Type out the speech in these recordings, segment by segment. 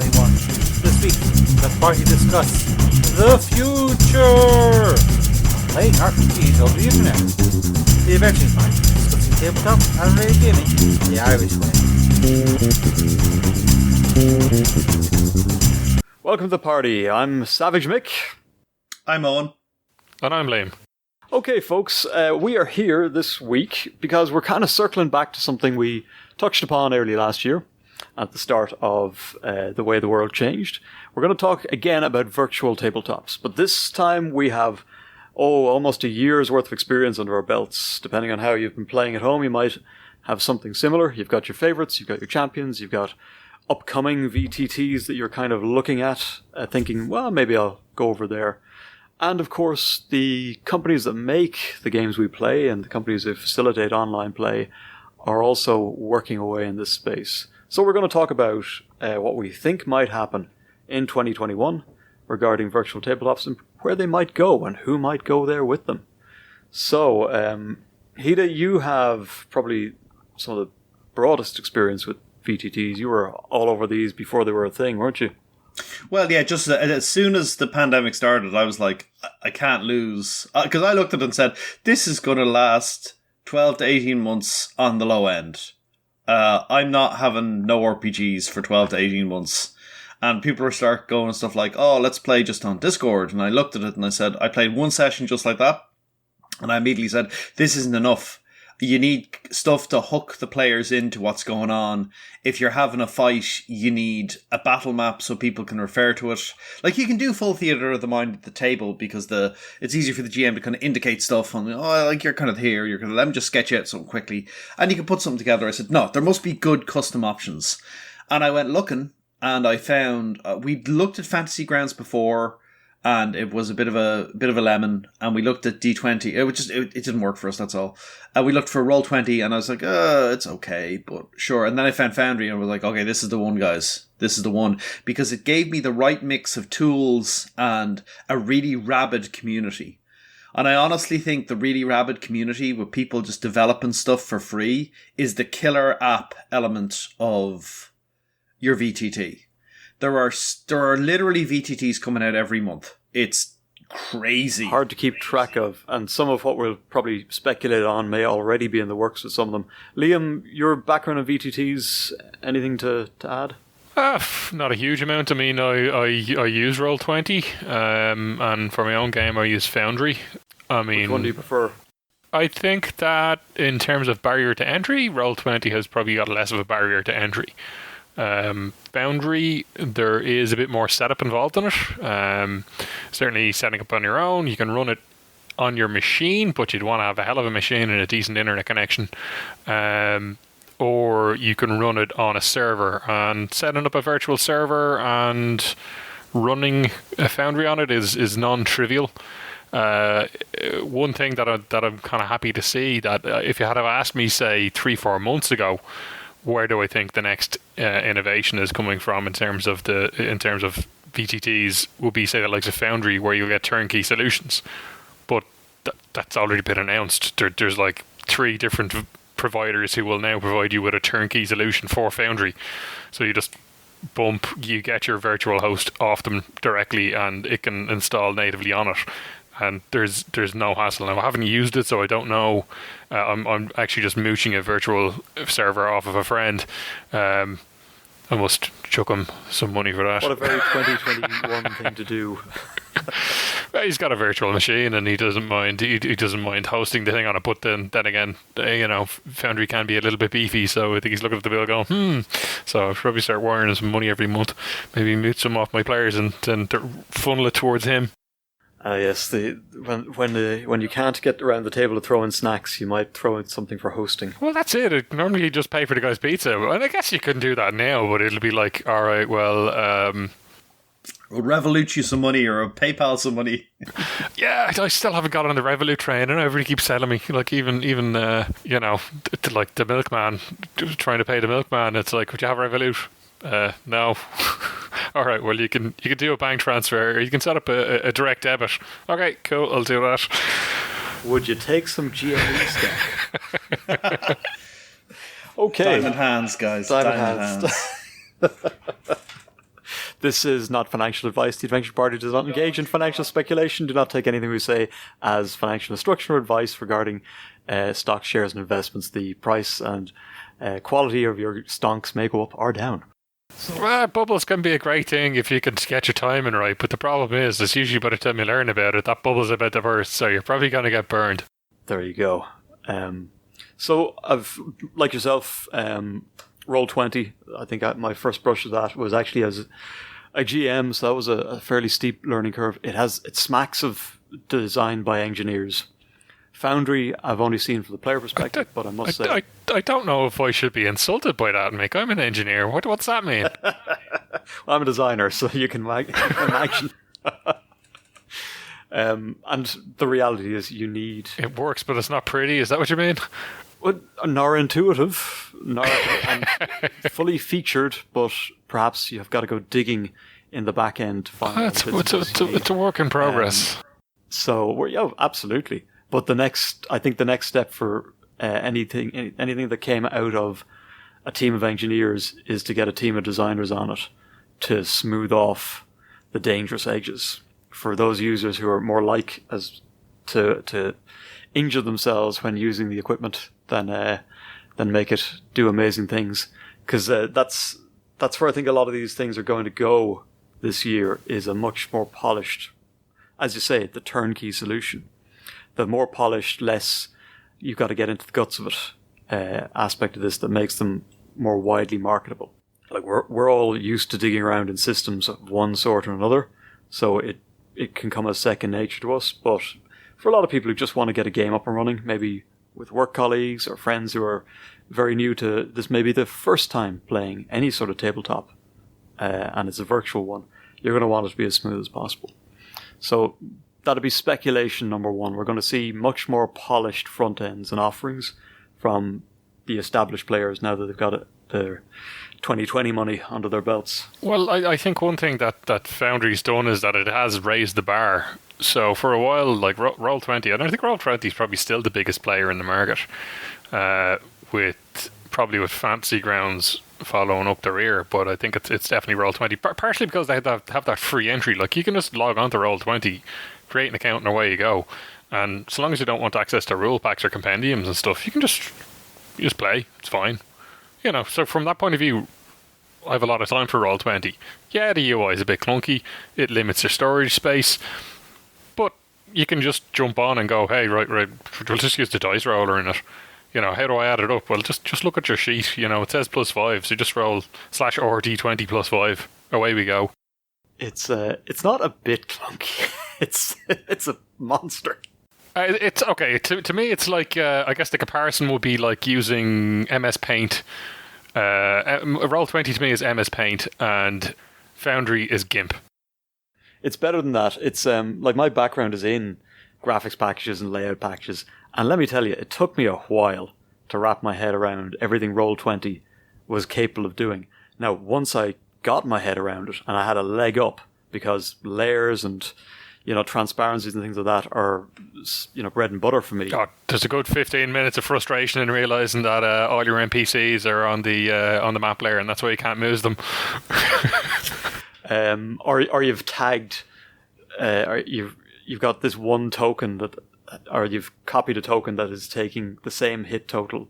2021. This week, the party discuss the future playing RPGs over the internet. The Adventuring Party discussing tabletop and radio gaming the Irish way. Welcome to the party. I'm Savage Mick. I'm Eoin. And I'm Liam. Okay, folks, we are here this week because we're kind of circling back to something we touched upon early last year at the start of the way the world changed. We're going to talk again about virtual tabletops, but this time we have almost a year's worth of experience under our belts. Depending on how you've been playing at home, you might have something similar. You've got your favorites, you've got your champions, you've got upcoming VTTs that you're kind of looking at, thinking, well, maybe I'll go over there. And of course, the companies that make the games we play and the companies that facilitate online play are also working away in this space. So we're going to talk about what we think might happen in 2021 regarding virtual tabletops and where they might go and who might go there with them. So, Hida, you have probably some of the broadest experience with VTTs. You were all over these before they were a thing, weren't you? Well, yeah, just as soon as the pandemic started, I was like, I can't lose. Because I looked at it and said, this is going to last 12 to 18 months on the low end. I'm not having no RPGs for 12 to 18 months. And people were start going stuff like, oh, let's play just on Discord. And I looked at it and I said, I played one session just like that. And I immediately said, this isn't enough. You need stuff to hook the players into what's going on. If you're having a fight, you need a battle map so people can refer to it. Like, you can do full theatre of the mind at the table because it's easy for the GM to kind of indicate stuff on, like, you're kind of here, you're going to let me just sketch out something quickly. And you can put something together. I said, no, there must be good custom options. And I went looking and I found, we'd looked at Fantasy Grounds before, and it was a bit of a lemon. And we looked at D20. It didn't work for us. That's all. We looked for Roll20, and I was like, it's okay, but sure. And then I found Foundry, and I was like, okay, this is the one, guys. This is the one, because it gave me the right mix of tools and a really rabid community. And I honestly think the really rabid community with people just developing stuff for free is the killer app element of your VTT. There are literally VTTs coming out every month. It's crazy. Hard to keep track of, and some of what we'll probably speculate on may already be in the works with some of them. Liam, your background in VTTs, anything to add? Not a huge amount. I mean, I use Roll20, and for my own game I use Foundry. I mean, which one do you prefer? I think that in terms of barrier to entry, Roll20 has probably got less of a barrier to entry. Foundry, there is a bit more setup involved in it. Certainly setting up on your own, you can run it on your machine, but you'd want to have a hell of a machine and a decent internet connection. Or you can run it on a server, and setting up a virtual server and running a Foundry on it is non-trivial. One thing that I'm kind of happy to see, that if you had have asked me, say, 3-4 months ago, where do I think the next innovation is coming from in terms of VTTs, will be, say, the likes of Foundry, where you'll get turnkey solutions. But that's already been announced. There's like 3 different providers who will now provide you with a turnkey solution for Foundry. So you just you get your virtual host off them directly, and it can install natively on it. And there's no hassle. Now, I haven't used it, so I don't know. I'm actually just mooching a virtual server off of a friend. I must chuck him some money for that. What a very 2021 thing to do. Well, he's got a virtual machine, and he doesn't mind. He doesn't mind hosting the thing on it. But then again, Foundry can be a little bit beefy. So I think he's looking at the bill, going, So I'll probably start wiring some money every month. Maybe mute some off my players and funnel it towards him. Yes. When you can't get around the table to throw in snacks, you might throw in something for hosting. Well, that's it. Normally you just pay for the guy's pizza, and I guess you couldn't do that now. But it'll be like, all right, well, we'll Revolut you some money, or PayPal some money. Yeah, I still haven't got on the Revolut train, and everybody keeps telling me, like, even like the milkman, trying to pay the milkman. It's like, would you have Revolut? No. All right, well, you can do a bank transfer, or you can set up a direct debit. Okay, cool, I'll do that. Would you take some GME stock? Okay. Diamond hands, guys. Diamond hands. This is not financial advice. The Adventure Party does not engage in financial speculation. Do not take anything we say as financial instruction or advice regarding stock, shares, and investments. The price and quality of your stonks may go up or down. Well, bubbles can be a great thing if you can get your timing right, but the problem is, it's usually by the time you learn about it, that bubble's about to burst, so you're probably going to get burned. There you go. So I've, like yourself, Roll20. I think my first brush of that was actually as a GM, so that was a fairly steep learning curve. It smacks of design by engineers. Foundry, I've only seen from the player perspective, but I must say... I don't know if I should be insulted by that, Mick. I'm an engineer. What's that mean? Well, I'm a designer, so you can imagine. And the reality is you need... It works, but it's not pretty. Is that what you mean? Well, nor intuitive, nor and fully featured, but perhaps you've got to go digging in the back end to find... It's a work in progress. Absolutely. But I think the next step for anything that came out of a team of engineers is to get a team of designers on it to smooth off the dangerous edges for those users who are more like as to injure themselves when using the equipment than make it do amazing things. Because that's where I think a lot of these things are going to go this year, is a much more polished, as you say, the turnkey solution. The more polished, less you've got to get into the guts of it aspect of this that makes them more widely marketable. Like we're all used to digging around in systems of one sort or another, so it can come as second nature to us. But for a lot of people who just want to get a game up and running, maybe with work colleagues or friends who are very new to this, maybe the first time playing any sort of tabletop, and it's a virtual one, you're going to want it to be as smooth as possible. So that'll be speculation number one. We're going to see much more polished front ends and offerings from the established players now that they've got their 2020 money under their belts. Well, I think one thing that Foundry's done is that it has raised the bar. So for a while, like Roll20, and I think Roll20 is probably still the biggest player in the market, with Fantasy Grounds following up the rear, but I think it's definitely Roll20, partially because they have that free entry. Like, you can just log on to Roll20, create an account, and away you go. And so long as you don't want access to rule packs or compendiums and stuff, you just play. It's fine. You know, so from that point of view, I have a lot of time for Roll20. Yeah, the UI is a bit clunky. It limits your storage space. But you can just jump on and go, hey, right, we'll just use the dice roller in it. You know, how do I add it up? Well, just look at your sheet. You know, it says +5, so you just roll /RD20 +5. Away we go. It's not a bit clunky. It's a monster. It's okay. To me, it's like, I guess the comparison would be like using MS Paint. Roll20 to me is MS Paint, and Foundry is GIMP. It's better than that. It's like, my background is in graphics packages and layout packages, and let me tell you, it took me a while to wrap my head around everything Roll20 was capable of doing. Now, once I got my head around it, and I had a leg up, because layers and, you know, transparencies and things like that are, you know, bread and butter for me. God, there's a good 15 minutes of frustration in realizing that all your NPCs are on the map layer, and that's why you can't move them. Or you've tagged, you've got this one token that, or you've copied a token that is taking the same hit total.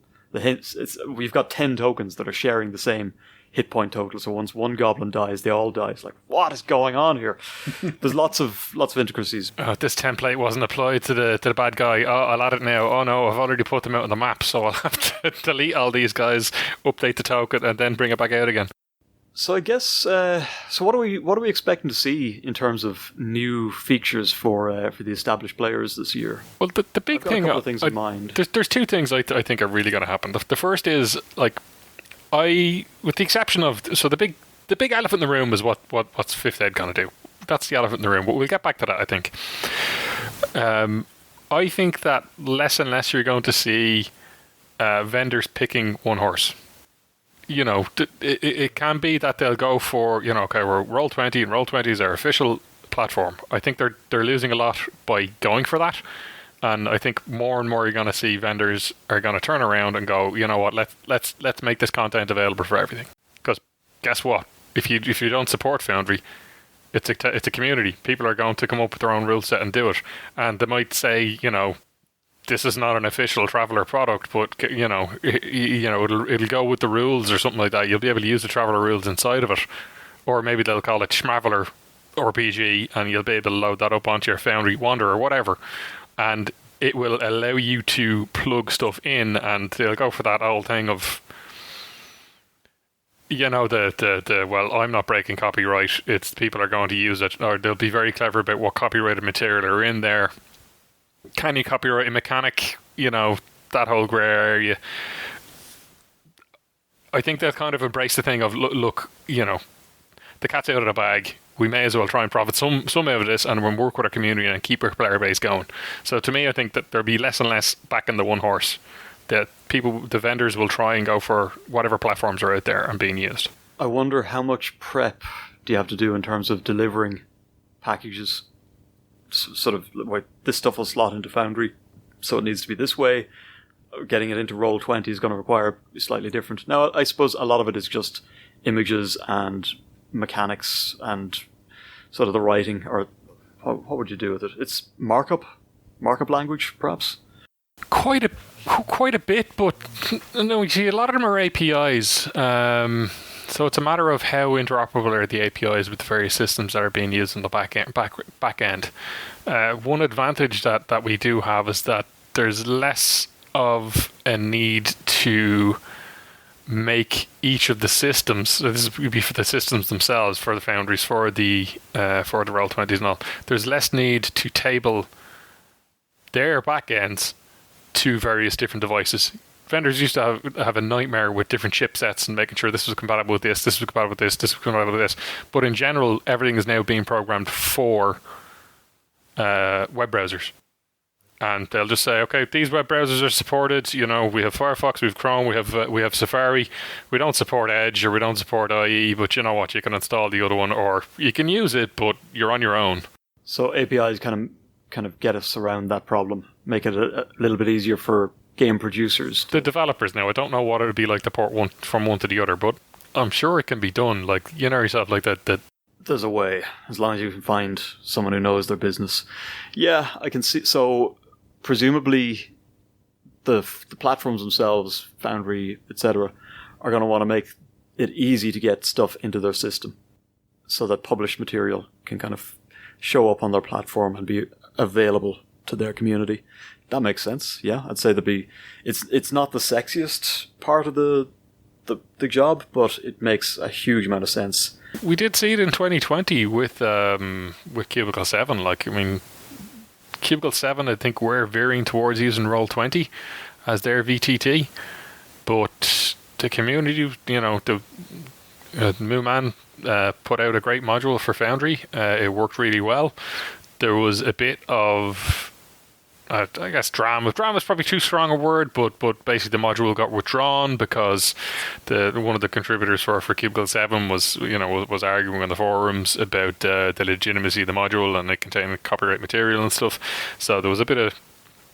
We've got 10 tokens that are sharing the same hit point total. So once one goblin dies, they all die. It's like, what is going on here? There's lots of intricacies. This template wasn't applied to the bad guy. Oh, I'll add it now. Oh no, I've already put them out on the map, so I'll have to delete all these guys, update the token, and then bring it back out again. So I guess, so what are we expecting to see in terms of new features for the established players this year? Well, the big thing, a couple of things in mind. There's two things I think are really going to happen. The first is, like, with the exception of, so the big elephant in the room is what's 5th Ed going to do. That's the elephant in the room. But we'll get back to that, I think. I think that less and less you're going to see vendors picking one horse. You know, it can be that they'll go for, you know, okay, we're Roll20, and Roll20 is our official platform. I think they're losing a lot by going for that. And I think more and more you're going to see vendors are going to turn around and go, you know what, let's make this content available for everything. Because guess what? if you don't support Foundry, it's a community. People are going to come up with their own rule set and do it, and they might say, this is not an official Traveller product, but it'll go with the rules or something like that. You'll be able to use the Traveller rules inside of it, or maybe they'll call it Schmaveller RPG, and you'll be able to load that up onto your Foundry Wanderer or whatever, and it will allow you to plug stuff in, and they'll go for that old thing of, well, I'm not breaking copyright, it's people are going to use it, or they'll be very clever about what copyrighted material are in there. Can you copyright a mechanic? That whole grey area. I think they'll kind of embrace the thing of, look, the cat's out of the bag. We may as well try and profit some out of this, and we'll work with our community and keep our player base going. So to me, I think that there'll be less and less back in the one horse. That the vendors will try and go for whatever platforms are out there and being used. I wonder how much prep do you have to do in terms of delivering packages? Sort of like, this stuff will slot into Foundry, so it needs to be this way. Getting it into Roll20 is going to require slightly different. Now, I suppose a lot of it is just images and mechanics and sort of the writing, or what would you do with it? It's markup language, perhaps? Quite a bit, but no, you see, a lot of them are APIs. So it's a matter of how interoperable are the APIs with the various systems that are being used in the back end. One advantage that we do have is that there's less of a need to make each of the systems. So this would be for the systems themselves, for the Foundries, for the Roll20s and all. There's less need to table their backends to various different devices. Vendors used to have a nightmare with different chipsets and making sure this was compatible with this was compatible with this was compatible with this. But in general, everything is now being programmed for web browsers. And they'll just say, okay, these web browsers are supported. We have Firefox, we have Chrome, we have Safari. We don't support Edge or we don't support IE, but you know what? You can install the other one, or you can use it, but you're on your own. So APIs kind of get us around that problem, make it a little bit easier for game producers. The developers now, I don't know what it would be like to port one from one to the other, but I'm sure it can be done. Like, yourself, like that. There's a way, as long as you can find someone who knows their business. Yeah, I can see. So presumably the platforms themselves, Foundry, etc., are going to want to make it easy to get stuff into their system so that published material can kind of show up on their platform and be available to their community. That makes sense. Yeah, I'd say it's not the sexiest part of the job, but it makes a huge amount of sense. We did see it in 2020 with Cubicle 7. Like, I mean, Cubicle 7, I think we're veering towards using Roll20 as their VTT, but the community, the Moo Man put out a great module for Foundry. It worked really well. There was a bit of, I guess, drama. Drama is probably too strong a word, but basically the module got withdrawn because one of the contributors for Cubicle 7 was arguing on the forums about the legitimacy of the module, and it contained copyright material and stuff. So there was a bit of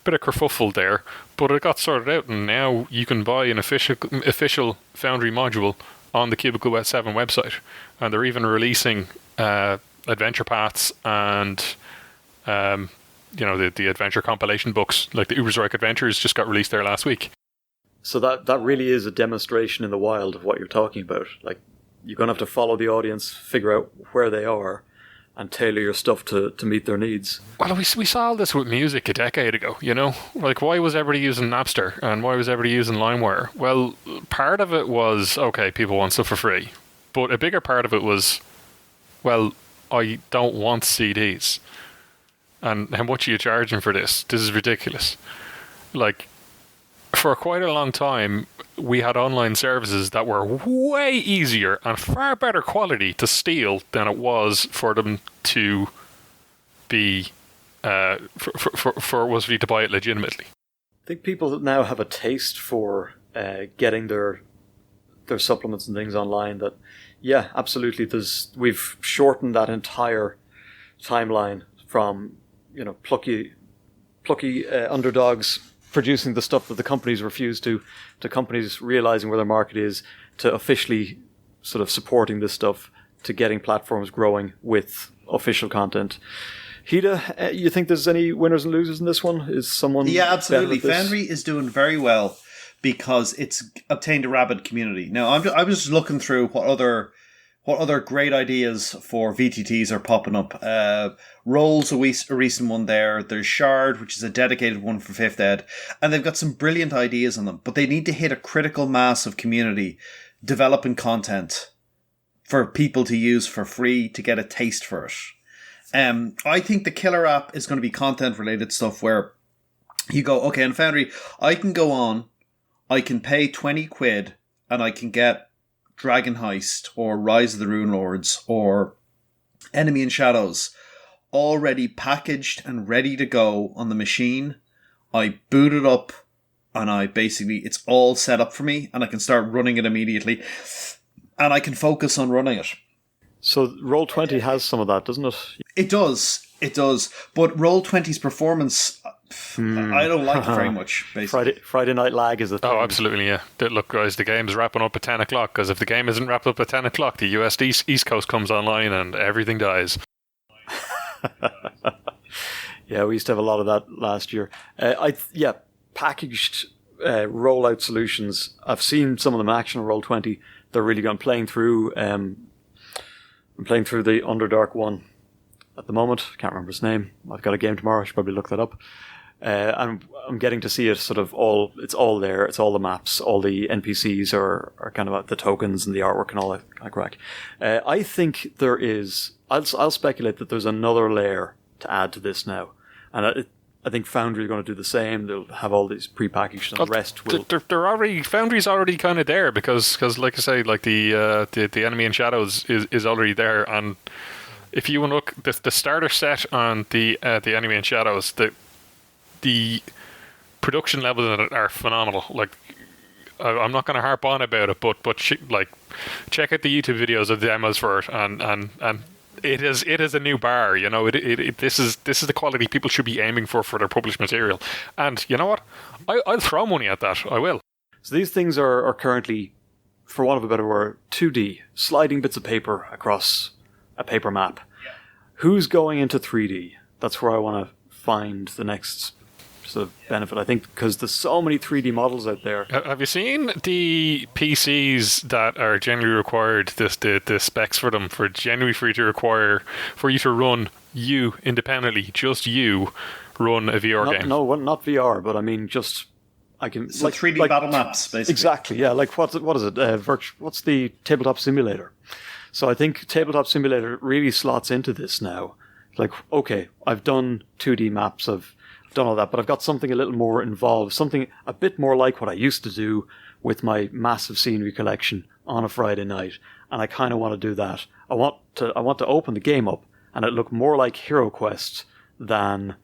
kerfuffle there, but it got sorted out, and now you can buy an official Foundry module on the Cubicle 7 website, and they're even releasing adventure paths and the adventure compilation books, like the Uberzoic Adventures just got released there last week. So that really is a demonstration in the wild of what you're talking about. Like, you're going to have to follow the audience, figure out where they are, and tailor your stuff to meet their needs. Well, we saw all this with music a decade ago, Like, why was everybody using Napster, and why was everybody using LimeWire? Well, part of it was, okay, people want stuff for free. But a bigger part of it was, well, I don't want CDs. And how much are you charging for this? This is ridiculous. Like, for quite a long time, we had online services that were way easier and far better quality to steal than it was for them to be for you to buy it legitimately. I think people now have a taste for getting their supplements and things online. That, yeah, absolutely. We've shortened that entire timeline from plucky underdogs producing the stuff that the companies refuse to companies realizing where their market is, to officially sort of supporting this stuff to getting platforms growing with official content. Hida, you think there's any winners and losers in this one? Is someone... Yeah, absolutely. better at this? Foundry is doing very well because it's obtained a rabid community. Now, I was just looking through what other great ideas for VTTs are popping up. Roll's a recent one there. There's Shard, which is a dedicated one for 5th Ed. And they've got some brilliant ideas on them. But they need to hit a critical mass of community developing content for people to use for free to get a taste for it. I think the killer app is going to be content-related stuff where you go, okay, in Foundry, I can go on, I can pay 20 quid, and I can get Dragon Heist, or Rise of the Rune Lords, or Enemy in Shadows, already packaged and ready to go on the machine. I boot it up, and it's all set up for me, and I can start running it immediately, and I can focus on running it. So Roll20 has some of that, doesn't it? It does. But Roll20's performance, I don't like it very much, basically. Friday night lag is a thing. Oh, absolutely, yeah. Look, guys, the game's wrapping up at 10 o'clock, because if the game isn't wrapped up at 10 o'clock, the US East Coast comes online and everything dies. Yeah, we used to have a lot of that last year. Packaged rollout solutions. I've seen some of them in action on Roll20. They're really good. I'm playing through the Underdark one at the moment. Can't remember his name. I've got a game tomorrow. I should probably look that up. And I'm getting to see it sort of all. It's all there. It's all the maps. All the NPCs are kind of the tokens and the artwork and all that kind of crack. I think there is. I'll speculate that there's another layer to add to this now, and I think Foundry are going to do the same. They'll have all these prepackaged, and the rest will. They're already Foundry's already kind of there because like I say, like the Enemy in Shadows is already there, and if you look the starter set on the Enemy in Shadows, the production levels in it are phenomenal. Like I'm not going to harp on about it, but check out the YouTube videos of the demos for it, and it is a new bar. You know, this is the quality people should be aiming for their published material. And you know what? I'll throw money at that. I will. So these things are currently, for want of a better word, 2D, sliding bits of paper across a paper map. Yeah. Who's going into 3D? That's where I want to find the next sort of benefit, I think, because there's so many 3D models out there. Have you seen the PCs that are generally required, the specs for them, for generally for you to run you independently, just you run a VR game? No, not VR, but I mean just I can so 3D battle maps, basically. Exactly, yeah. Like what is it? What's the Tabletop Simulator? So I think Tabletop Simulator really slots into this now. Like, okay, I've done 2D maps, I've done all that, but I've got something a little more involved, something a bit more like what I used to do with my massive scenery collection on a Friday night, and I kind of want to do that. I want to open the game up and it look more like Hero Quest than,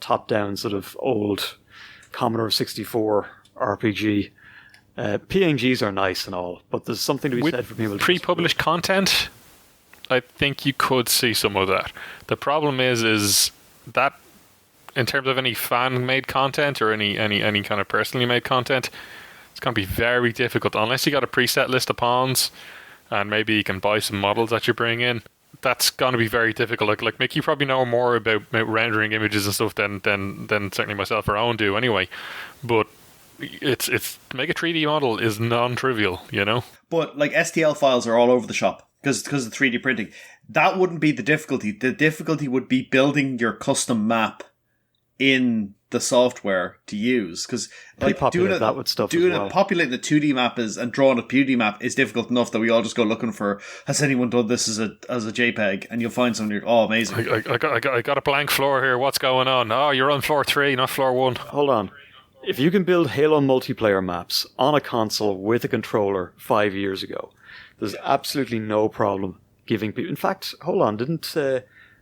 top-down sort of old Commodore 64 RPG. PNGs are nice and all, but there's something to be said for people. Pre-published content, I think you could see some of that. The problem is that in terms of any fan-made content or any kind of personally made content, it's going to be very difficult unless you got a preset list of pawns and maybe you can buy some models that you bring in. That's going to be very difficult. Like Mick, you probably know more about rendering images and stuff than certainly myself or Owen do anyway. But it's to make a 3D model is non-trivial, you know. But like STL files are all over the shop because of 3D printing. That wouldn't be the difficulty. The difficulty would be building your custom map in the software to use, because like populating a 2D map and drawing a 2D map is difficult enough that we all just go looking for, has anyone done this as a JPEG, and you'll find something. Oh, amazing! I got a blank floor here. What's going on? Oh, you're on floor 3, not floor 1. Hold on. If you can build Halo multiplayer maps on a console with a controller 5 years ago, there's absolutely no problem giving people. In fact, hold on, didn't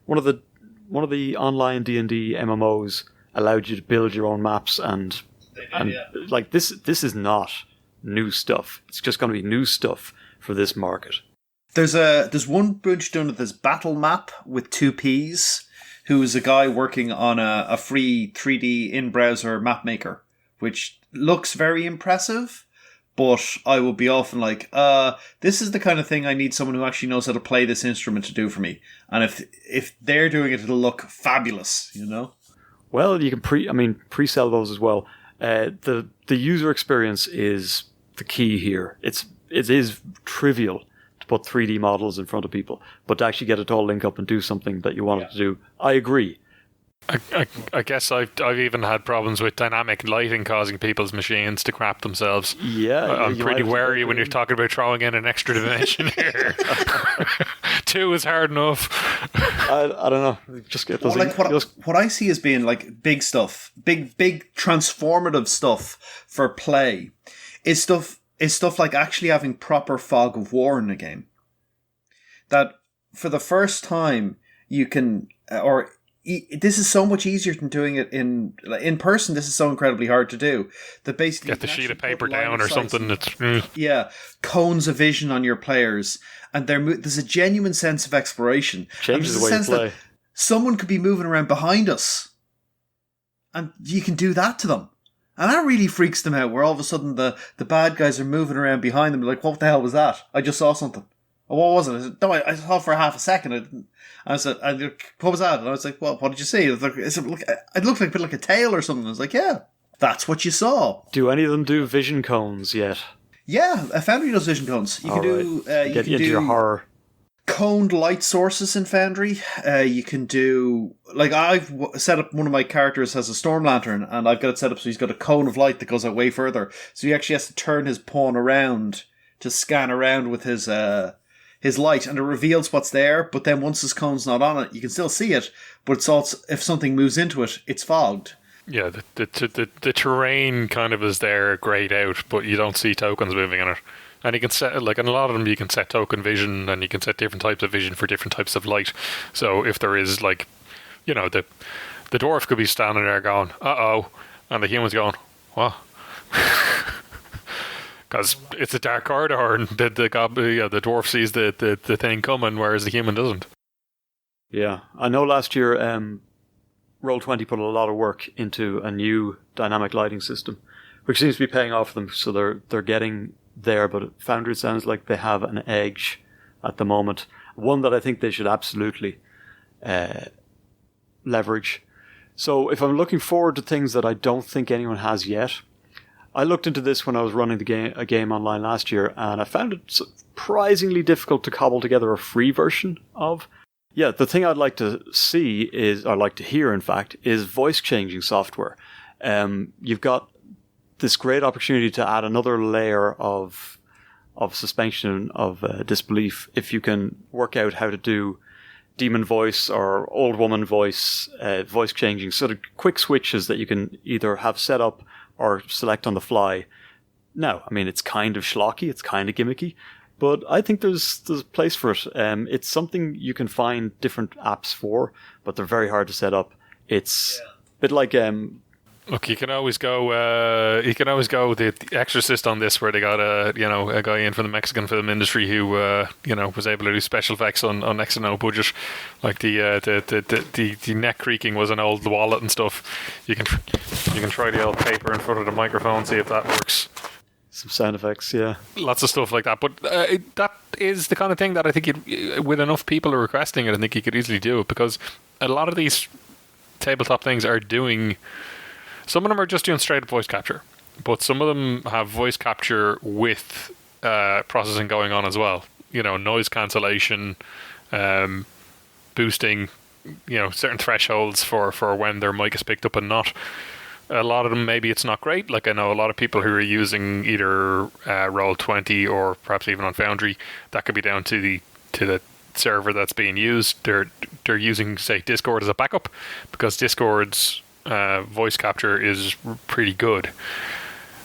one of the online D&D MMOs allowed you to build your own maps and like this is not new stuff. It's just going to be new stuff for this market. There's one bunch doing this battle map with 2 Ps, who is a guy working on a free 3D in-browser map maker, which looks very impressive, but I would be often like, this is the kind of thing I need someone who actually knows how to play this instrument to do for me. And if they're doing it, it'll look fabulous, you know? Well, you can pre-sell those as well. The user experience is the key here. It is trivial to put 3D models in front of people, but to actually get it to all link up and do something that you want it to do, I agree. I guess I've even had problems with dynamic lighting causing people's machines to crap themselves. Yeah, I'm pretty wary when you're talking about throwing in an extra dimension here. 2 is hard enough. I don't know. Just get those. What I see as being like big stuff, big transformative stuff for play, is stuff like actually having proper fog of war in a game. That for the first time you can this is so much easier than doing it in person. This is so incredibly hard to do. That basically get the sheet of paper down or something. Cones of vision on your players, and there's a genuine sense of exploration. Changes the way you play. Someone could be moving around behind us, and you can do that to them, and that really freaks them out. Where all of a sudden the bad guys are moving around behind them, like, what the hell was that? I just saw something. Oh, what was it? I said, no, I saw it for half a second. I said, what was that? And I was like, well, what did you see? It looked like a bit like a tail or something. I was like, yeah, that's what you saw. Do any of them do vision cones yet? Yeah, Foundry does vision cones. You can do your horror. Coned light sources in Foundry. You can do, like, I've set up one of my characters as a storm lantern, and I've got it set up so he's got a cone of light that goes out way further. So he actually has to turn his pawn around to scan around with his light, and it reveals what's there, but then once his cone's not on it, you can still see it, but it's also, if something moves into it, it's fogged. Yeah, the terrain kind of is there grayed out, but you don't see tokens moving in it. And you can set, like in a lot of them, you can set token vision, and you can set different types of vision for different types of light. So if there is, like, you know, the dwarf could be standing there going, uh-oh, and the human's going, what? Because it's a dark corridor, and the dwarf sees the thing coming, whereas the human doesn't. Yeah, I know last year Roll20 put a lot of work into a new dynamic lighting system, which seems to be paying off for them. So they're getting there, but Foundry sounds like they have an edge at the moment. One that I think they should absolutely leverage. So if I'm looking forward to things that I don't think anyone has yet, I looked into this when I was running a game online last year, and I found it surprisingly difficult to cobble together a free version of. Yeah, the thing I'd like to see is, or like to hear in fact, is voice changing software. You've got this great opportunity to add another layer of suspension of disbelief if you can work out how to do demon voice or old woman voice, voice changing, sort of quick switches that you can either have set up or select on the fly. Now, I mean, it's kind of schlocky, it's kind of gimmicky, but I think there's a place for it. It's something you can find different apps for, but they're very hard to set up. It's a bit like... Look, you can always go the Exorcist on this, where they got a guy in from the Mexican film industry who was able to do special effects on next to no budget, like the neck creaking was an old wallet and stuff. You can try the old paper in front of the microphone, see if that works. Some sound effects, yeah. Lots of stuff like that, but that is the kind of thing that I think with enough people are requesting it, I think you could easily do it, because a lot of these tabletop things are doing. Some of them are just doing straight up voice capture, but some of them have voice capture with processing going on as well. You know, noise cancellation, boosting, certain thresholds for when their mic is picked up and not. A lot of them, maybe it's not great. Like, I know a lot of people who are using either Roll20 or perhaps even on Foundry. That could be down to the server that's being used. They're using, say, Discord as a backup, because Discord's voice capture is pretty good.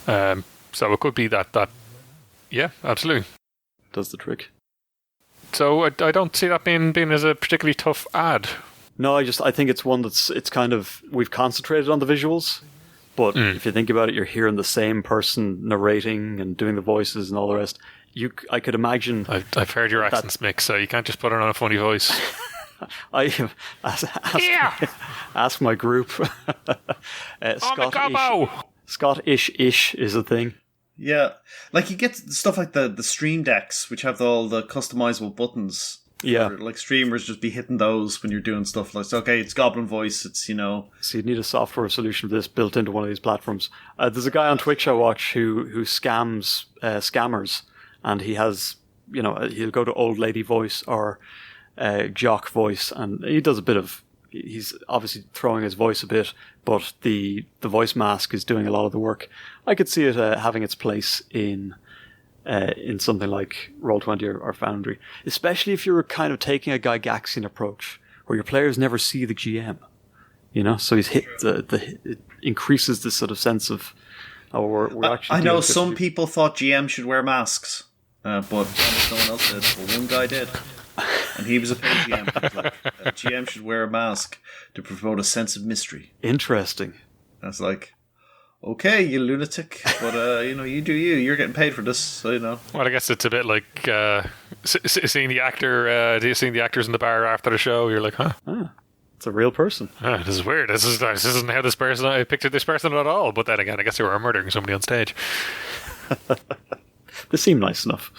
So it could be that yeah, absolutely does the trick. So I don't see that being as a particularly tough ad. No, I think it's one it's kind of, we've concentrated on the visuals, but if you think about it, you're hearing the same person narrating and doing the voices and all the rest. I could imagine. I've heard your accents, Mick, so you can't just put it on a funny voice. I ask my group. Scottish-ish is a thing. Yeah, like you get stuff like the stream decks, which have all the customizable buttons. Yeah. Or, like streamers just be hitting those when you're doing stuff like, okay, it's Goblin voice, it's, So you'd need a software solution for this built into one of these platforms. There's a guy on Twitch I watch who scams scammers, and he has, he'll go to old lady voice or jock voice, and he does a bit of, he's obviously throwing his voice a bit, but the voice mask is doing a lot of the work. I could see it having its place in something like Roll20 or Foundry, especially if you're kind of taking a Gygaxian approach where your players never see the GM, so he's hit it increases this sort of sense of, we're actually. I know some people thought GM should wear masks, but almost no one else did. Well, one guy did, and he was a paid GM. He was like, GM should wear a mask to promote a sense of mystery. Interesting. I was like, okay, you lunatic, but you do you. You're getting paid for this, so Well, I guess it's a bit like seeing the actors in the bar after the show. You're like, huh? It's a real person. This is weird. This isn't how I pictured this person at all. But then again, I guess they were murdering somebody on stage. They seem nice enough.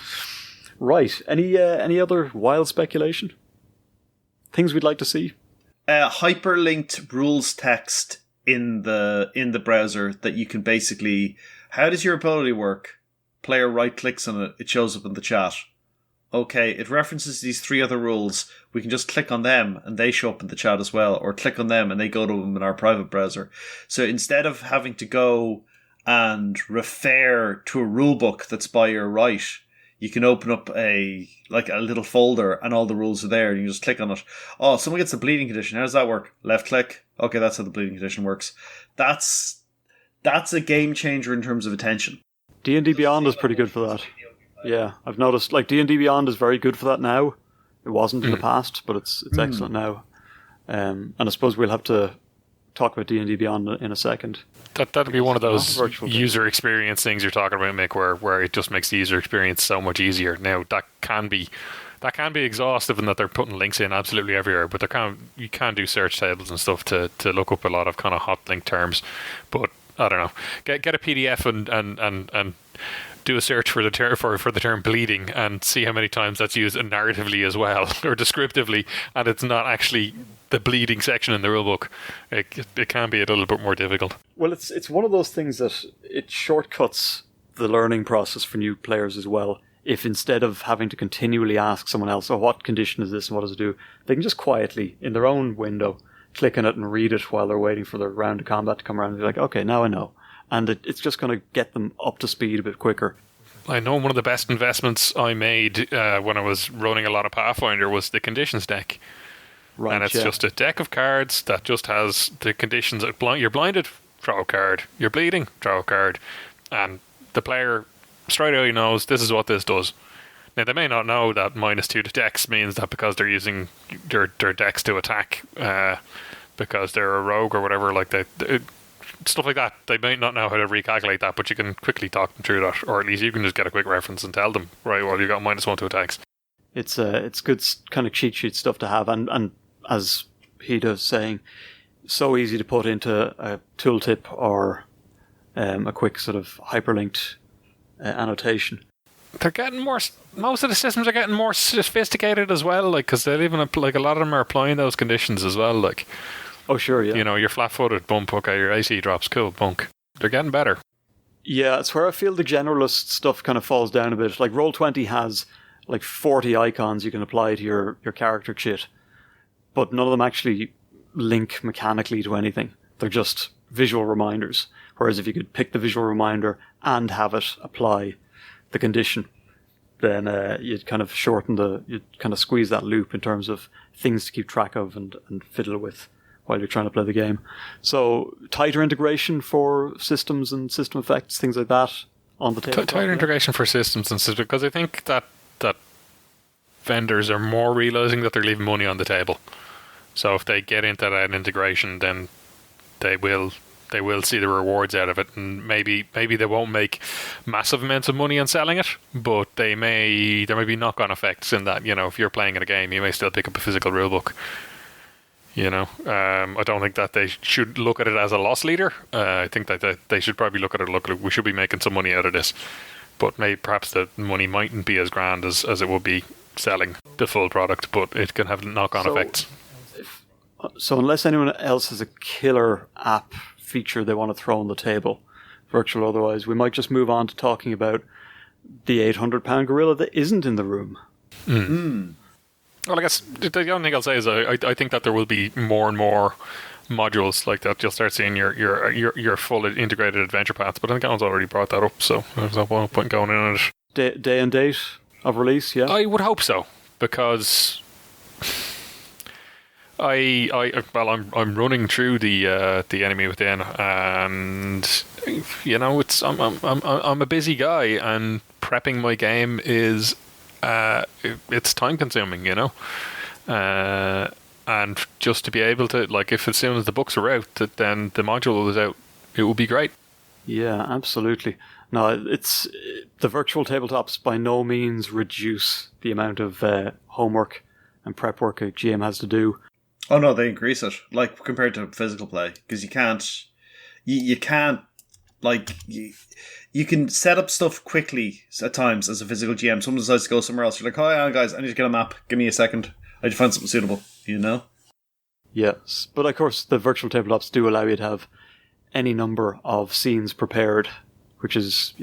Right. Any other wild speculation? Things we'd like to see? Hyperlinked rules text in the browser that you can basically. How does your ability work? Player right clicks on it. It shows up in the chat. Okay, it references these 3 other rules. We can just click on them and they show up in the chat as well, or click on them and they go to them in our private browser. So instead of having to go and refer to a rule book that's by your right, you can open up a little folder and all the rules are there and you just click on it. Oh, someone gets the bleeding condition. How does that work? Left click. Okay, that's how the bleeding condition works. That's a game changer in terms of attention. D&D Beyond is pretty good for that. Yeah, I've noticed, D&D Beyond is very good for that now. It wasn't in the past, but it's excellent now. And I suppose we'll have to talk about D&D Beyond in a second. That'd be one of those user experience things you're talking about, Mick, where it just makes the user experience so much easier. Now, that can be exhaustive in that they're putting links in absolutely everywhere, but you can do search tables and stuff to look up a lot of kind of hot link terms. But I don't know. Get a PDF and do a search for the term bleeding and see how many times that's used narratively as well or descriptively, and it's not actually the bleeding section in the rulebook. It can be a little bit more difficult. Well, it's one of those things that it shortcuts the learning process for new players as well. If instead of having to continually ask someone else, what condition is this and what does it do, they can just quietly, in their own window, click on it and read it while they're waiting for their round of combat to come around and be like, okay, now I know. And it's just going to get them up to speed a bit quicker. I know one of the best investments I made when I was running a lot of Pathfinder was the conditions deck. Right, and it's just a deck of cards that just has the conditions. You're blinded, draw a card. You're bleeding, draw a card. And the player straight away knows this is what this does. Now, they may not know that -2 to dex means that because they're using their dex to attack because they're a rogue or whatever, stuff like that. They might not know how to recalculate that, but you can quickly talk them through that, or at least you can just get a quick reference and tell them, right, well, you've got -1 to attacks. It's good kind of cheat sheet stuff to have, and as Hida's saying, so easy to put into a tooltip or a quick sort of hyperlinked annotation. They're getting most of the systems are getting more sophisticated as well, because they even a lot of them are applying those conditions as well, Oh, sure, yeah. You're flat-footed, bump, okay, your AC drops, cool, bunk. They're getting better. Yeah, it's where I feel the generalist stuff kind of falls down a bit. Roll20 has 40 icons you can apply to your character kit, but none of them actually link mechanically to anything. They're just visual reminders. Whereas if you could pick the visual reminder and have it apply the condition, then you'd kind of you'd kind of squeeze that loop in terms of things to keep track of and fiddle with while you're trying to play the game. So tighter integration for systems and system effects, things like that on the table. Tighter integration for systems and systems, because I think that vendors are more realizing that they're leaving money on the table. So if they get into that integration, then they will see the rewards out of it, and maybe they won't make massive amounts of money on selling it, but there may be knock-on effects in that. If you're playing in a game, you may still pick up a physical rulebook. You know, I don't think that they should look at it as a loss leader. I think that they should probably look at it. Look, we should be making some money out of this, but perhaps the money mightn't be as grand as it would be selling the full product. But it can have knock-on effects. So unless anyone else has a killer app feature they want to throw on the table, virtual otherwise, we might just move on to talking about the £800 gorilla that isn't in the room. Well, I guess the only thing I'll say is I think that there will be more and more modules like that. You'll start seeing your full integrated adventure paths. But I think Alan's already brought that up, so there's no point going in on it. Day and date of release, yeah? I would hope so, because I'm running through the Enemy Within, and you know, I'm a busy guy, and prepping my game is it's time consuming, you know, and just to be able to, like, if as soon as the books are out, then the module is out, it would be great. Yeah, absolutely. No, it's the virtual tabletops by no means reduce the amount of homework and prep work a GM has to do. Oh no, they increase it, like, compared to physical play, because you can't, like, you can set up stuff quickly at times as a physical GM. Someone decides to go somewhere else. You're like, oh yeah, guys, I need to get a map. Give me a second. I just find something suitable, you know? Yes, but of course the virtual tabletops do allow you to have any number of scenes prepared, which is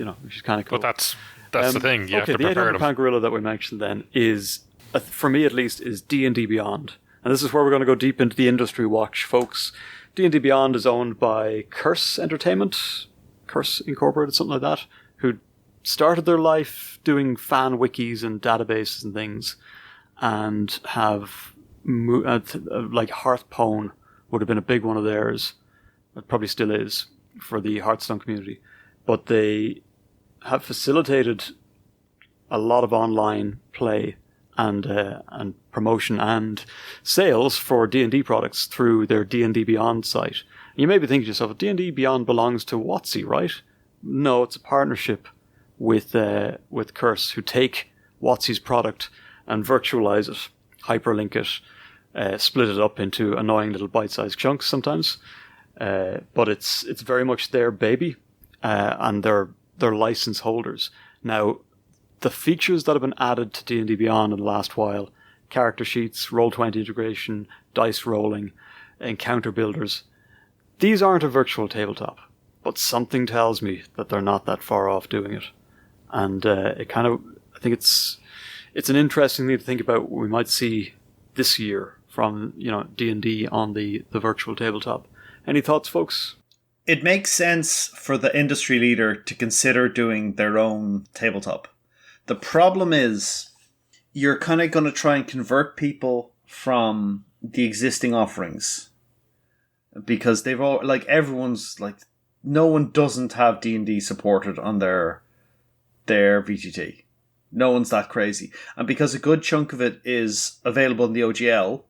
kind of cool. But that's the thing. You have to prepare them. The £800 gorilla that we mentioned then is, for me at least, is D&D Beyond. And this is where we're going to go deep into the industry watch, folks. D&D Beyond is owned by Curse Entertainment, Curse Incorporated, something like that, who started their life doing fan wikis and databases and things, and have, like, Hearthpwn would have been a big one of theirs. It probably still is for the Hearthstone community. But they have facilitated a lot of online play and promotion and sales for D&D products through their D&D Beyond site. You may be thinking to yourself, D&D Beyond belongs to WotC, right? No, it's a partnership with Curse, who take WotC's product and virtualize it, hyperlink it, split it up into annoying little bite-sized chunks sometimes. But it's very much their baby, and they're license holders. Now, the features that have been added to D&D Beyond in the last while, character sheets, Roll20 integration, dice rolling, encounter builders, these aren't a virtual tabletop, but something tells me that they're not that far off doing it. And I think it's an interesting thing to think about what we might see this year from, D&D on the virtual tabletop. Any thoughts, folks? It makes sense for the industry leader to consider doing their own tabletop. The problem is you're kind of going to try and convert people from the existing offerings, because they've all, like, everyone's like, no one doesn't have D&D supported on their VGT. No one's that crazy. And because a good chunk of it is available in the OGL,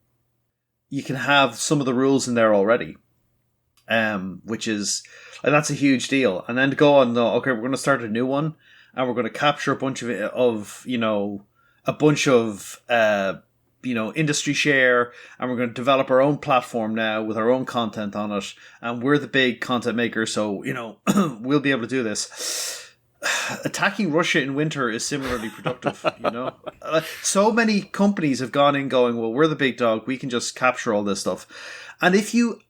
you can have some of the rules in there already. Which is, and that's a huge deal. And then to go on, no, okay, we're going to start a new one, and we're going to capture a bunch of industry share, and we're going to develop our own platform now with our own content on it, and we're the big content maker, so, we'll be able to do this. Attacking Russia in winter is similarly productive, So many companies have gone in going, well, we're the big dog, we can just capture all this stuff. And if you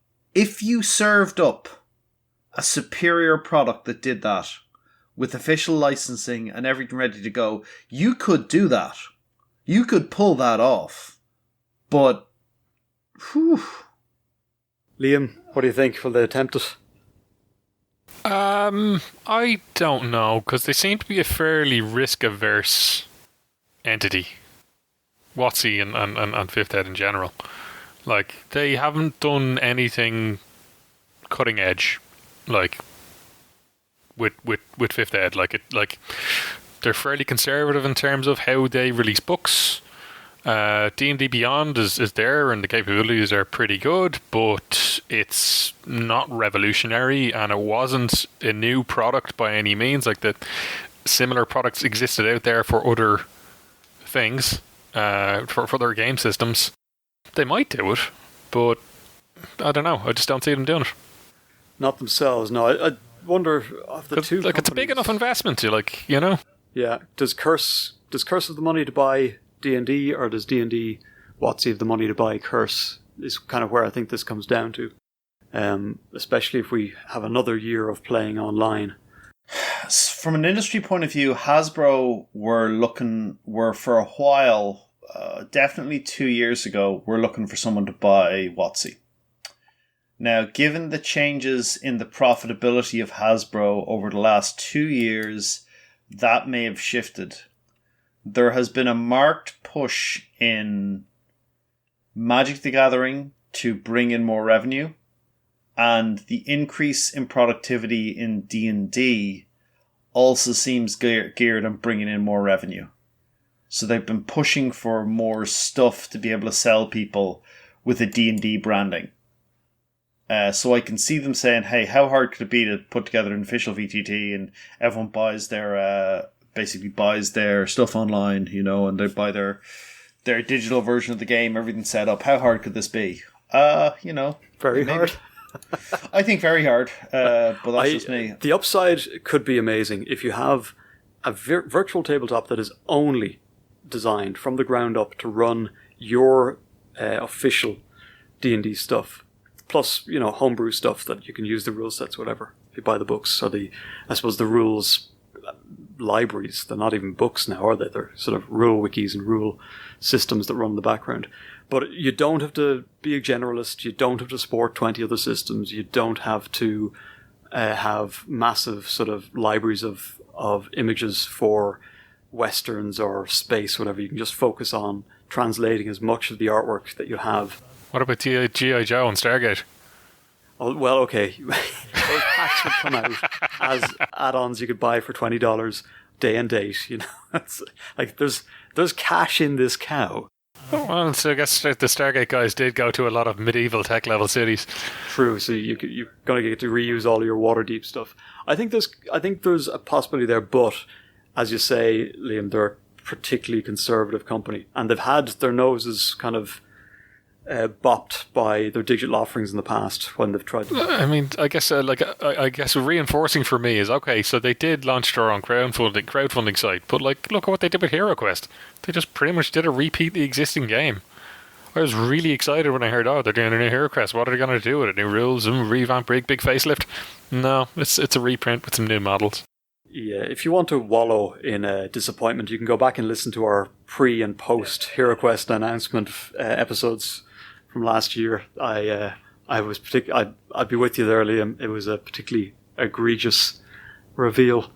served up a superior product that did that, with official licensing and everything ready to go, you could do that. You could pull that off. But, whew. Liam, what do you think? Will they attempt it? I don't know, because they seem to be a fairly risk-averse entity. WotC and Fifth Ed in general. Like, they haven't done anything cutting edge, like, with Fifth Ed. Like they're fairly conservative in terms of how they release books. D&D Beyond is there, and the capabilities are pretty good, but it's not revolutionary, and it wasn't a new product by any means. Like, the similar products existed out there for other things, for other game systems. They might do it, but I don't know. I just don't see them doing it. Not themselves. No, I wonder of the two. Like, it's a big enough investment to, like, you know. Yeah. Does Curse have the money to buy D&D, or does D&D WotC have the money to buy Curse? Is kind of where I think this comes down to. Especially if we have another year of playing online. From an industry point of view, Hasbro were for a while, definitely 2 years ago, were looking for someone to buy WotC. Now, given the changes in the profitability of Hasbro over the last 2 years, that may have shifted. There has been a marked push in Magic the Gathering to bring in more revenue, and the increase in productivity in D&D also seems geared on bringing in more revenue. So they've been pushing for more stuff to be able to sell people with a D&D branding. So I can see them saying, hey, how hard could it be to put together an official VTT and everyone buys their stuff online, you know, and they buy their digital version of the game, everything's set up. How hard could this be? You know. Very hard. I think very hard, but that's just me. The upside could be amazing if you have a virtual tabletop that is only designed from the ground up to run your official D&D stuff. Plus, you know, homebrew stuff that you can use the rule sets, whatever. If you buy the books, or the rules libraries. They're not even books now, are they? They're sort of rule wikis and rule systems that run in the background. But you don't have to be a generalist. You don't have to support 20 other systems. You don't have to have massive sort of libraries of images for westerns or space, whatever. You can just focus on translating as much of the artwork that you have. What about G.I. Joe and Stargate? Oh, well, okay. Those packs would come out as add-ons you could buy for $20 day and date. You know, it's like there's cash in this cow. Oh, well, so I guess the Stargate guys did go to a lot of medieval tech-level cities. True. So you're going to get to reuse all your Waterdeep stuff. I think there's a possibility there, but as you say, Liam, they're a particularly conservative company, and they've had their noses kind of bopped by their digital offerings in the past when they've tried to... I mean, I guess I guess reinforcing for me is, okay, so they did launch their own crowdfunding site, but like, look at what they did with HeroQuest. They just pretty much did a repeat the existing game. I was really excited when I heard, they're doing a new HeroQuest. What are they going to do with it? New rules and revamp, big facelift? No, it's a reprint with some new models. Yeah, if you want to wallow in disappointment, you can go back and listen to our pre and post HeroQuest announcement episodes from last year. I'd be with you there, Liam. It was a particularly egregious reveal.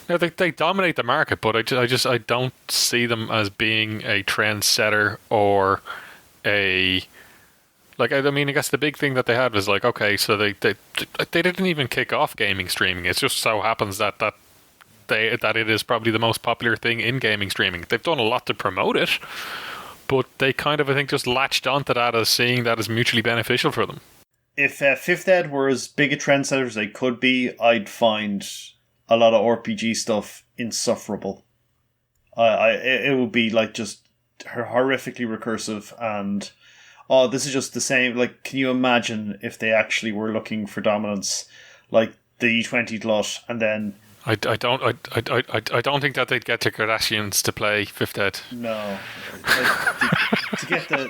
Yeah, they dominate the market, but I don't see them as being a trendsetter or a... Like, I mean, I guess the big thing that they had was like, okay, so they didn't even kick off gaming streaming. It just so happens that it is probably the most popular thing in gaming streaming. They've done a lot to promote it, but they kind of, I think, just latched onto that as seeing that as mutually beneficial for them. If Fifth Ed were as big a trendsetter as they could be, I'd find a lot of RPG stuff insufferable. It would be like just horrifically recursive, and this is just the same. Like, can you imagine if they actually were looking for dominance, like the E20 glut, and then I don't think that they'd get the Kardashians to play Fifth Ed. No, to get the.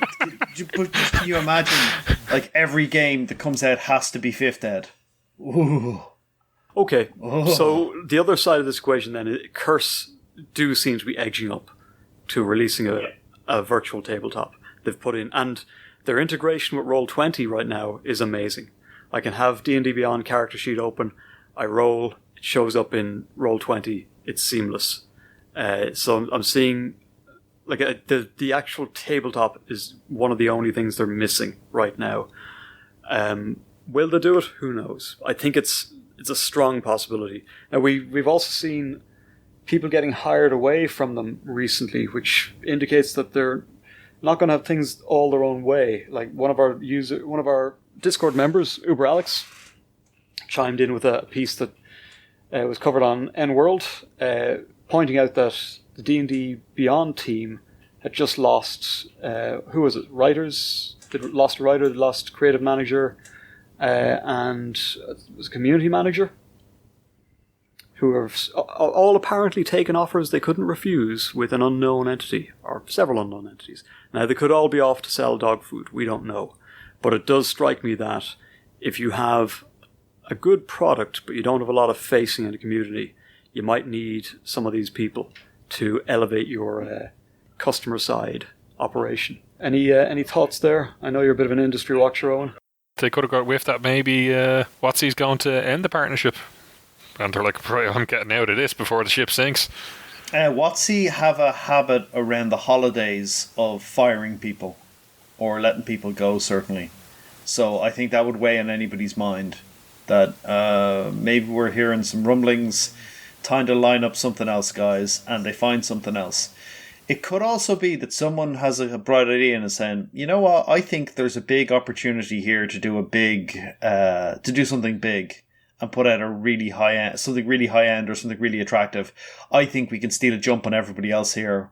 But just can you imagine, like, every game that comes out has to be Fifth Ed? Ooh. Okay, so the other side of this equation then, Curse do seem to be edging up to releasing a virtual tabletop. They've put in, and their integration with Roll20 right now is amazing. I can have D&D Beyond character sheet open, I roll, it shows up in Roll20, it's seamless. So I'm seeing, like, the actual tabletop is one of the only things they're missing right now. Will they do it? Who knows? I think it's a strong possibility. Now, we've also seen people getting hired away from them recently, which indicates that they're not going to have things all their own way. Like one of our Discord members, Uber Alex, chimed in with a piece that was covered on N-World, pointing out that the D&D Beyond team had just lost, who was it? Writers They lost a writer, they lost creative manager, and it was a community manager, who have all apparently taken offers they couldn't refuse with an unknown entity, or several unknown entities. Now, they could all be off to sell dog food, we don't know. But it does strike me that if you have a good product, but you don't have a lot of facing in the community, you might need some of these people to elevate your customer side operation. Any thoughts there? I know you're a bit of an industry watcher, Owen. They could have got whiff that maybe Watsy's going to end the partnership. And they're like, right, I'm getting out of this before the ship sinks. Watsy have a habit around the holidays of firing people or letting people go, certainly. So I think that would weigh on anybody's mind that maybe we're hearing some rumblings, time to line up something else, guys, and they find something else. It could also be that someone has a bright idea and is saying, you know what, I think there's a big opportunity here to do something big and put out a really high end, something really high end or something really attractive. I think we can steal a jump on everybody else here.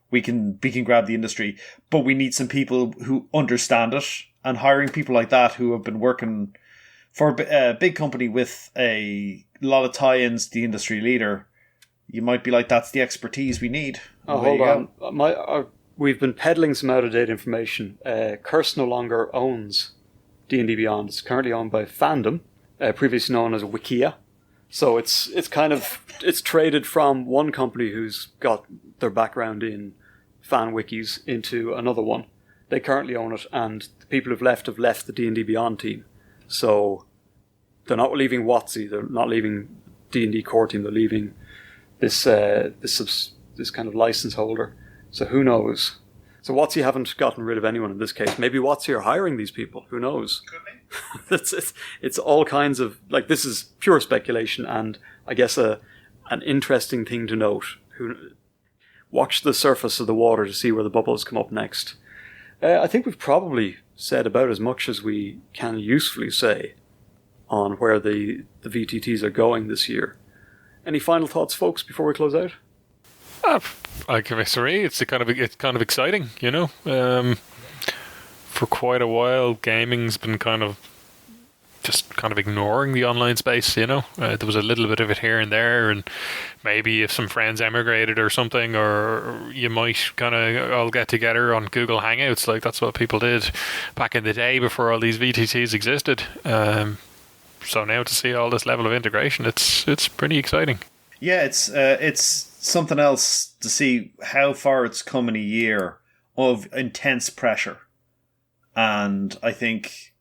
We can grab the industry, but we need some people who understand it, and hiring people like that who have been working for a big company with a lot of tie-ins to the industry leader. You might be like, that's the expertise we need. Oh, hold on. We've been peddling some out-of-date information. Curse no longer owns D&D Beyond. It's currently owned by Fandom, previously known as Wikia. So it's traded from one company who's got their background in fan wikis into another one. They currently own it, and the people who've left the D&D Beyond team. So they're not leaving WotC, they're not leaving D&D core team, they're leaving this kind of license holder. So who knows? So WotC haven't gotten rid of anyone in this case. Maybe WotC are hiring these people. Who knows? Could be. It's all kinds of, like, this is pure speculation, and I guess an interesting thing to note. Watch the surface of the water to see where the bubbles come up next. I think we've probably said about as much as we can usefully say on where the VTTs are going this year. Any final thoughts, folks, before we close out? I can agree. It's kind of exciting, you know. For quite a while, gaming's been kind of ignoring the online space, you know. There was a little bit of it here and there, and maybe if some friends emigrated or something, or you might kind of all get together on Google Hangouts, like that's what people did back in the day before all these VTTs existed. So now to see all this level of integration, it's pretty exciting. Yeah, it's something else to see how far it's come in a year of intense pressure. And I think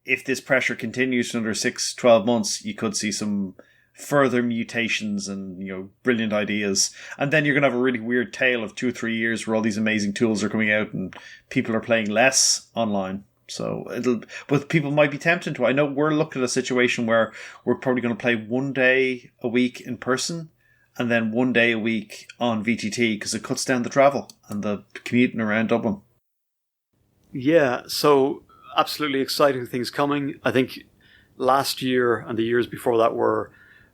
if this pressure continues for another 6-12 months, you could see some further mutations and, you know, brilliant ideas. And then you're going to have a really weird tale of 2 or 3 years where all these amazing tools are coming out and people are playing less online. So but people might be tempted to. I know we're looking at a situation where we're probably going to play 1 day a week in person and then 1 day a week on VTT because it cuts down the travel and the commuting around Dublin. Yeah, so absolutely exciting things coming. I think last year and the years before that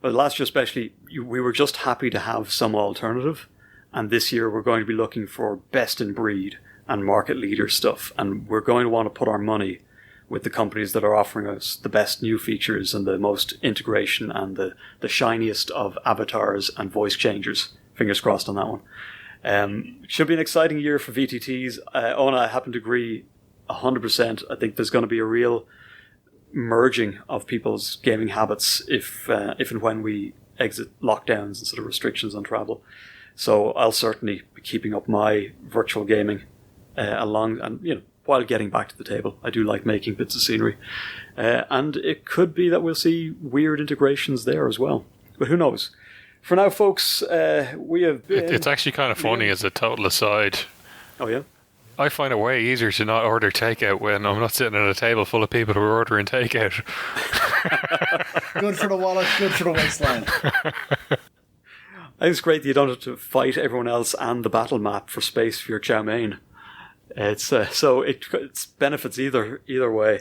last year especially, we were just happy to have some alternative. And this year we're going to be looking for best in breed and market leader stuff. And we're going to want to put our money with the companies that are offering us the best new features and the most integration and the shiniest of avatars and voice changers. Fingers crossed on that one. It should be an exciting year for VTTs. I happen to agree 100%. I think there's going to be a real merging of people's gaming habits if and when we exit lockdowns and sort of restrictions on travel. So I'll certainly be keeping up my virtual gaming while getting back to the table. I do like making bits of scenery, and it could be that we'll see weird integrations there as well. But who knows? For now, folks, we have been... It's actually kind of funny as a total aside. Oh, yeah? I find it way easier to not order takeout when I'm not sitting at a table full of people who are ordering takeout. Good for the wallet, good for the waistline. I think it's great that you don't have to fight everyone else and the battle map for space for your chow mein. It's benefits either way.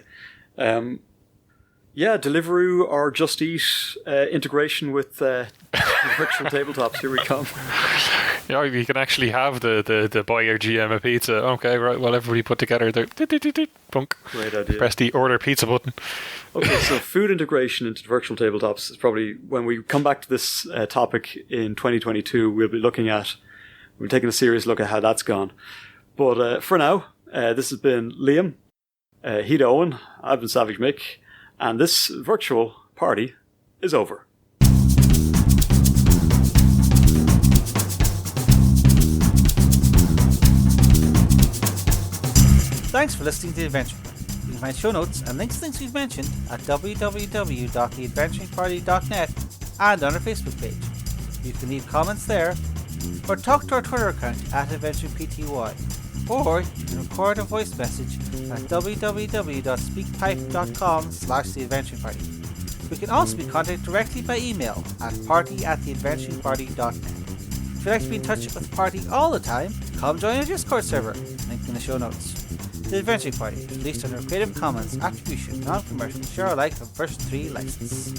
Yeah, Deliveroo or Just Eat integration with virtual tabletops. Here we come. Yeah, you can actually have the buy your GM a pizza. Okay, right. Well, everybody put together their bunk. Great idea. Press the order pizza button. Okay, so food integration into virtual tabletops is probably, when we come back to this topic in 2022, we'll be taking a serious look at how that's gone. But for now, this has been Liam, Hida Eoin, I've been Savage Mick, and this virtual party is over. Thanks for listening to The Adventure Party. You can find show notes and links to things we've mentioned at www.theadventuringparty.net and on our Facebook page. You can leave comments there, or talk to our Twitter account at AdventuringPTY, or you can record a voice message at www.speakpipe.com/theadventuringparty. We can also be contacted directly by email at party@theadventuringparty.net. If you'd like to be in touch with the party all the time, come join our Discord server, link in the show notes. The Adventuring Party is released under a Creative Commons Attribution Non-Commercial Share Alike of Version 3 license.